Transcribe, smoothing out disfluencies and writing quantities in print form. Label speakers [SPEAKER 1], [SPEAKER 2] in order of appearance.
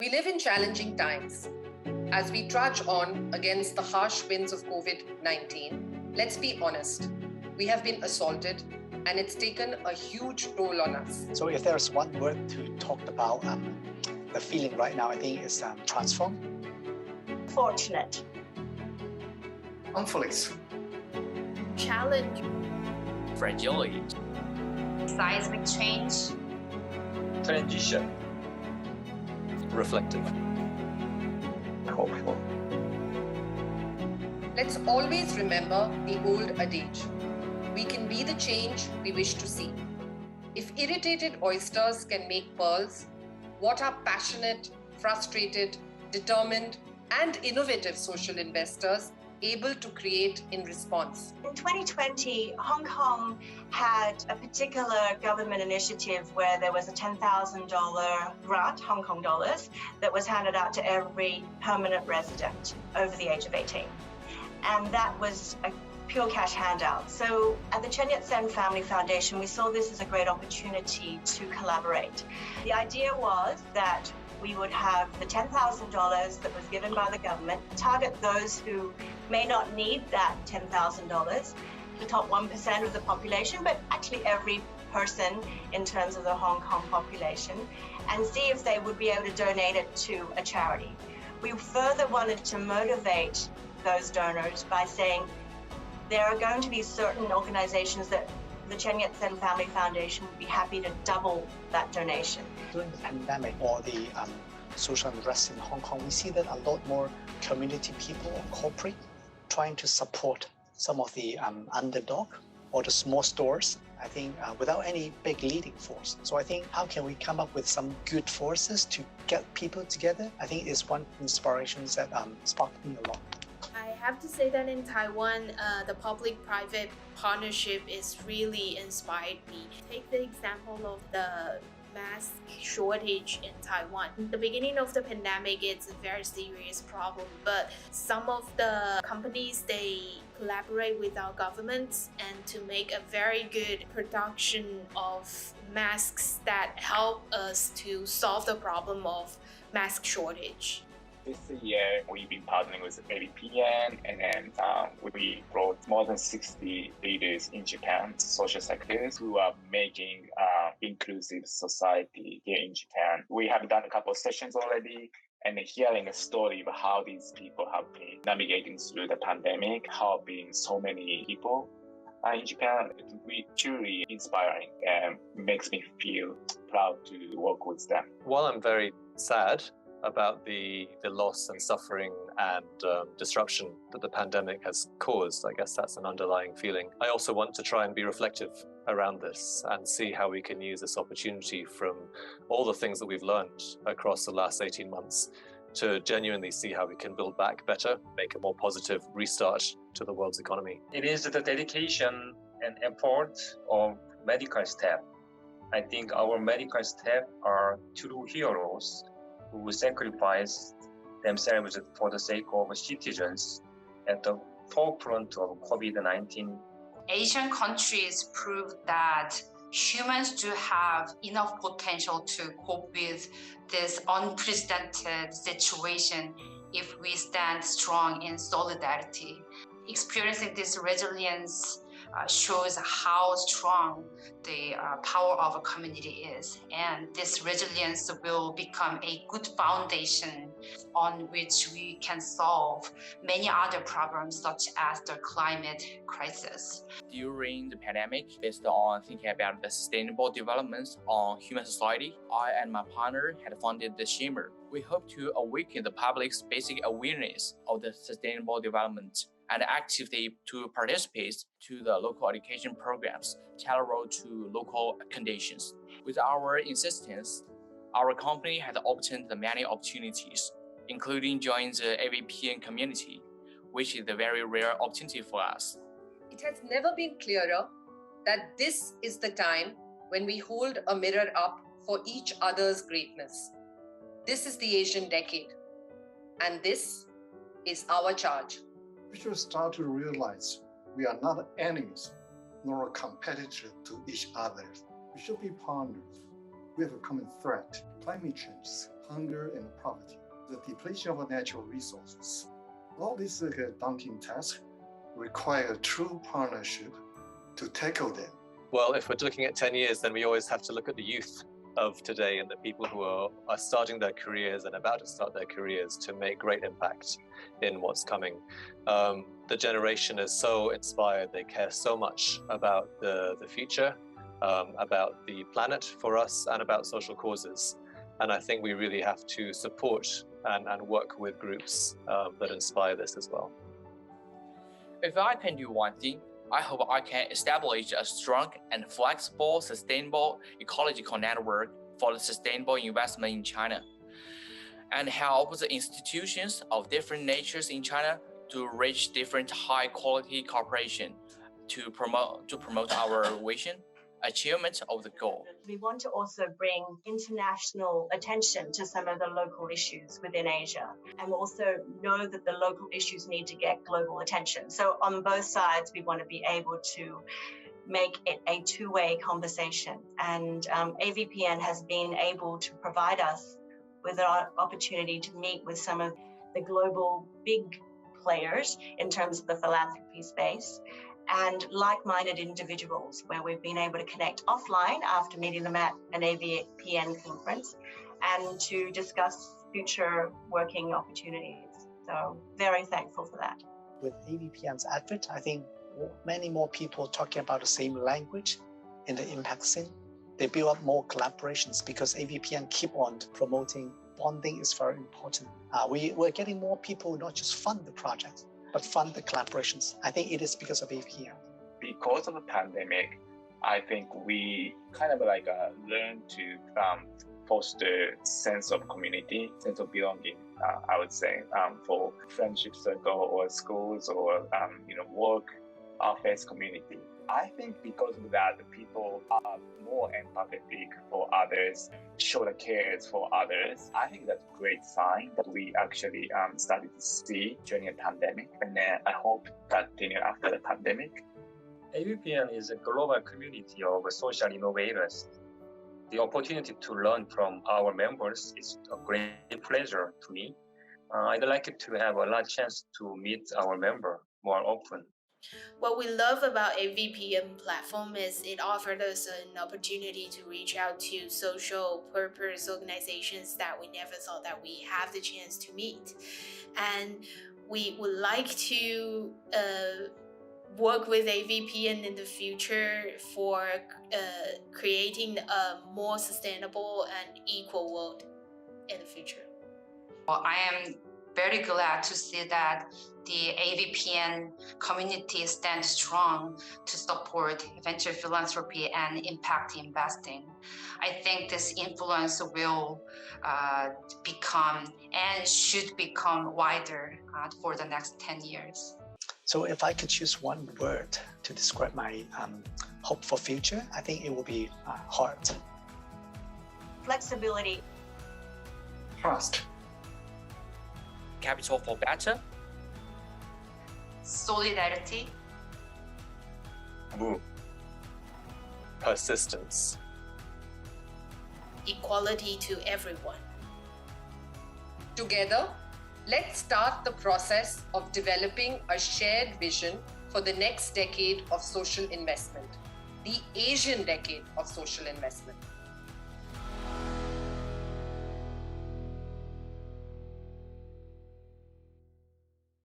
[SPEAKER 1] We live in challenging times. As we trudge on against the harsh winds of COVID-19, let's be honest, we have been assaulted and it's taken a huge toll on us.
[SPEAKER 2] So if there's one word to talk about the feeling right now, I think it's transform.
[SPEAKER 3] Fortunate.
[SPEAKER 4] Conflicts.
[SPEAKER 5] Challenge.
[SPEAKER 6] Fragility.
[SPEAKER 3] Seismic change.
[SPEAKER 6] Transition. Reflective.
[SPEAKER 4] Hopeful.
[SPEAKER 1] Let's always remember the old adage. We can be the change we wish to see. If irritated oysters can make pearls, what are passionate, frustrated, determined, and innovative social investors able to create in response?
[SPEAKER 3] In 2020, Hong Kong had a particular government initiative where there was a $10,000 grant, Hong Kong dollars, that was handed out to every permanent resident over the age of 18. And that was a pure cash handout. So at the Chen Yat-sen Family Foundation, we saw this as a great opportunity to collaborate. The idea was that we would have the $10,000 that was given by the government, target those who may not need that $10,000, the top 1% of the population, but actually every person in terms of the Hong Kong population, and see if they would be able to donate it to a charity. We further wanted to motivate those donors by saying there are going to be certain organizations that the Chen Yat-sen Family Foundation would be happy to double that donation.
[SPEAKER 2] During the pandemic or the social unrest in Hong Kong, we see that a lot more community people or corporate trying to support some of the underdog or the small stores, I think, without any big leading force. So I think how can we come up with some good forces to get people together? I think is one inspiration that sparked me a lot.
[SPEAKER 5] I have to say that in Taiwan, the public-private partnership is really inspired me. Take the example of the mask shortage in Taiwan. In the beginning of the pandemic, it's a very serious problem, but some of the companies, they collaborate with our governments and to make a very good production of masks that help us to solve the problem of mask shortage.
[SPEAKER 6] This year, we've been partnering with ABPN, and then we brought more than 60 leaders in Japan, social sectors, who are making inclusive society here in Japan. We have done a couple of sessions already, and hearing a story of how these people have been navigating through the pandemic, helping so many people in Japan, it's really truly inspiring and makes me feel proud to work with them.
[SPEAKER 7] While I'm very sad about the loss and suffering and disruption that the pandemic has caused, I guess that's an underlying feeling. I also want to try and be reflective around this and see how we can use this opportunity from all the things that we've learned across the last 18 months to genuinely see how we can build back better, make a more positive restart to the world's economy.
[SPEAKER 8] It is the dedication and effort of medical staff. I think our medical staff are true heroes who sacrifice themselves for the sake of citizens at the forefront of COVID-19.
[SPEAKER 9] Asian countries proved that humans do have enough potential to cope with this unprecedented situation if we stand strong in solidarity. Experiencing this resilience shows how strong the power of a community is, and this resilience will become a good foundation on which we can solve many other problems such as the climate crisis.
[SPEAKER 6] During the pandemic, based on thinking about the sustainable developments on human society, I and my partner had founded the Shimmer. We hope to awaken the public's basic awareness of the sustainable development and actively to participate to the local education programs tailored to local conditions. With our insistence, our company has obtained many opportunities, including joining the AVPN community, which is a very rare opportunity for us.
[SPEAKER 1] It has never been clearer that this is the time when we hold a mirror up for each other's greatness. This is the Asian decade, and this is our charge.
[SPEAKER 4] We should start to realize we are not enemies nor competitors to each other. We should be partners. We have a common threat, climate change. hunger and poverty, the depletion of natural resources. All these daunting tasks require true partnership to tackle them.
[SPEAKER 7] Well, if we're looking at 10 years, then we always have to look at the youth of today and the people who are starting their careers and about to start their careers to make great impact in what's coming. The generation is so inspired. They care so much about the future, about the planet for us, and about social causes. And I think we really have to support and work with groups that inspire this as well.
[SPEAKER 6] If I can do one thing, I hope I can establish a strong and flexible, sustainable ecological network for the sustainable investment in China, and help the institutions of different natures in China to reach different high-quality cooperation to promote our vision, achievement of the goal.
[SPEAKER 3] We want to also bring international attention to some of the local issues within Asia, and also know that the local issues need to get global attention. So on both sides, we want to be able to make it a two-way conversation. And AVPN has been able to provide us with an opportunity to meet with some of the global big players in terms of the philanthropy space, and like-minded individuals where we've been able to connect offline after meeting them at an AVPN conference and to discuss future working opportunities. So very thankful for that.
[SPEAKER 2] With AVPN's advent, I think many more people talking about the same language in the impact scene. They build up more collaborations because AVPN keep on promoting bonding is very important. We're getting more people not just fund the project, but fund the collaborations. I think it is because of AVPN.
[SPEAKER 10] Because of the pandemic, I think we kind of learn to foster sense of community, sense of belonging. I would say for friendship circle or schools or work, office community. I think because of that, the people are more empathetic for others, show the cares for others. I think that's a great sign that we actually started to see during the pandemic, and I hope continue after the pandemic.
[SPEAKER 8] AVPN is a global community of social innovators. The opportunity to learn from our members is a great pleasure to me. I'd like to have a lot of chance to meet our member more often.
[SPEAKER 5] What we love about AVPN platform is it offered us an opportunity to reach out to social purpose organizations that we never thought that we have the chance to meet. And we would like to work with AVPN in the future for creating a more sustainable and equal world in the future.
[SPEAKER 9] Well, I am very glad to see that the AVPN community stands strong to support venture philanthropy and impact investing. I think this influence will become and should become wider for the next 10 years.
[SPEAKER 2] So if I could choose one word to describe my hope for future, I think it would be heart.
[SPEAKER 3] Flexibility.
[SPEAKER 4] Trust.
[SPEAKER 6] Capital for better.
[SPEAKER 9] Solidarity.
[SPEAKER 7] Move. Persistence.
[SPEAKER 5] Equality to everyone.
[SPEAKER 1] Together, let's start the process of developing a shared vision for the next decade of social investment, the Asian decade of social investment.